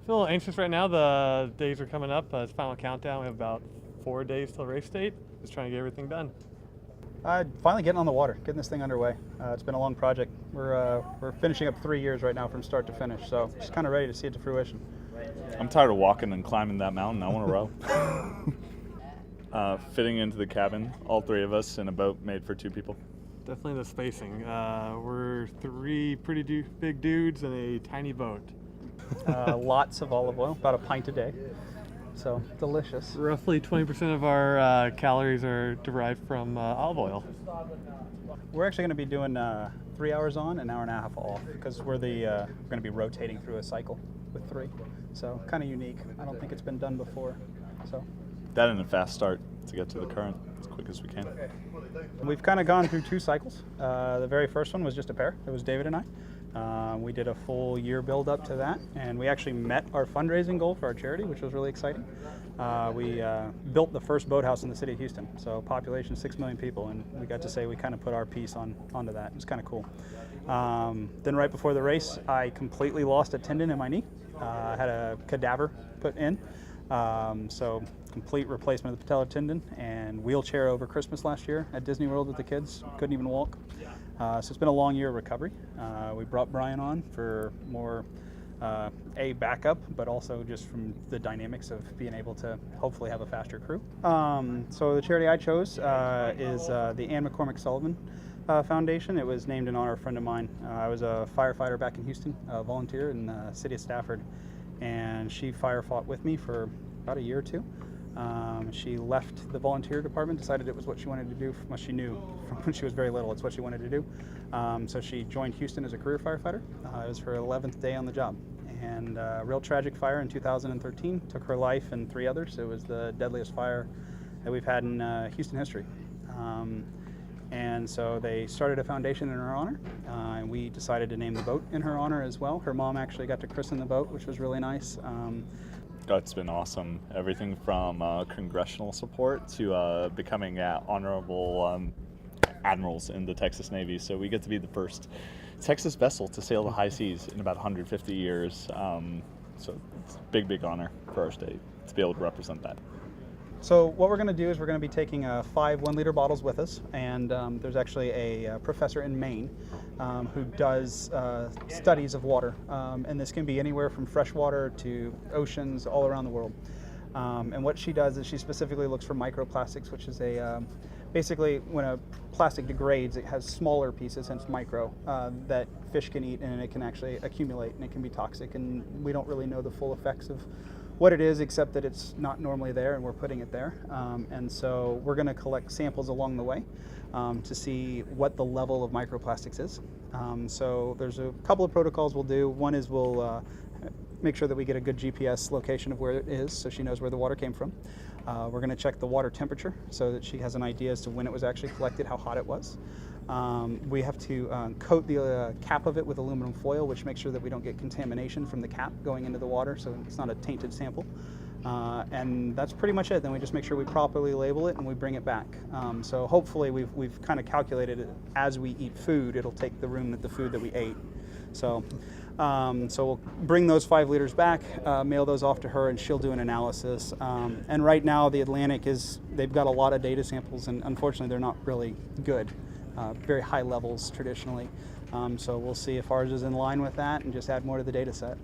Feel a little anxious right now. The days are coming up. It's final countdown. We have about 4 days till race date. Just trying to get everything done. Finally getting on the water, getting this thing underway. It's been a long project. We're finishing up 3 years right now from start to finish, so just kind of ready to see it to fruition. I'm tired of walking and climbing that mountain. I want to row. Fitting into the cabin, all three of us in a boat made for 2 people. Definitely the spacing. We're 3 pretty big dudes in a tiny boat. Lots of olive oil, about a pint a day. So delicious. Roughly 20% of our calories are derived from olive oil. We're actually going to be doing 3 hours on, an hour and a half off, because we're going to be rotating through a cycle with 3. So kind of unique. I don't think it's been done before. So That and a fast start to get to the current as quick as we can. we've kind of gone through 2 cycles. The very first one was just a pair. It was David and I. We did a full year build up to that, and we actually met our fundraising goal for our charity, which was really exciting. We built the first boathouse in the city of Houston, so population 6 million people, and we got to say we kind of put our piece onto that. It was kind of cool. Then right before the race, I completely lost a tendon in my knee. I had a cadaver put in, so complete replacement of the patellar tendon, and wheelchair over Christmas last year at Disney World with the kids. Couldn't even walk. So it's been a long year of recovery. We brought Brian on for more backup, but also just from the dynamics of being able to hopefully have a faster crew. So the charity I chose is the Ann McCormick Sullivan Foundation. It was named in honor of a friend of mine. I was a firefighter back in Houston, a volunteer in the city of Stafford, and she fire fought with me for about a year or 2. She left the volunteer department, decided it was what she wanted to do. Well, she knew from when she was very little it's what she wanted to do. So she joined Houston as a career firefighter. It was her 11th day on the job. And a real tragic fire in 2013 took her life and 3 others. It was the deadliest fire that we've had in Houston history. And so they started a foundation in her honor, and we decided to name the boat in her honor as well. Her mom actually got to christen the boat, which was really nice. It's been awesome. Everything from congressional support to becoming honorable admirals in the Texas Navy. So we get to be the first Texas vessel to sail the high seas in about 150 years. So it's a big honor for our state to be able to represent that. So what we're going to do is we're going to be taking 5 1-liter bottles with us, and there's actually a professor in Maine who does studies of water, and this can be anywhere from freshwater to oceans all around the world. And what she does is she specifically looks for microplastics, which is basically when a plastic degrades, it has smaller pieces, hence micro, that fish can eat, and it can actually accumulate, and it can be toxic, and we don't really know the full effects of what it is, except that it's not normally there and we're putting it there. And so we're going to collect samples along the way to see what the level of microplastics is. So there's a couple of protocols we'll do. One is we'll make sure that we get a good GPS location of where it is so she knows where the water came from. We're going to check the water temperature so that she has an idea as to when it was actually collected, how hot it was. We have to coat the cap of it with aluminum foil, which makes sure that we don't get contamination from the cap going into the water, so it's not a tainted sample. And that's pretty much it. Then we just make sure we properly label it and we bring it back. So hopefully we've kind of calculated it as we eat food, it'll take the room that the food that we ate. So we'll bring those 5 liters back, mail those off to her, and she'll do an analysis. And right now the Atlantic they've got a lot of data samples, and unfortunately they're not really good. Very high levels traditionally. So we'll see if ours is in line with that and just add more to the data set.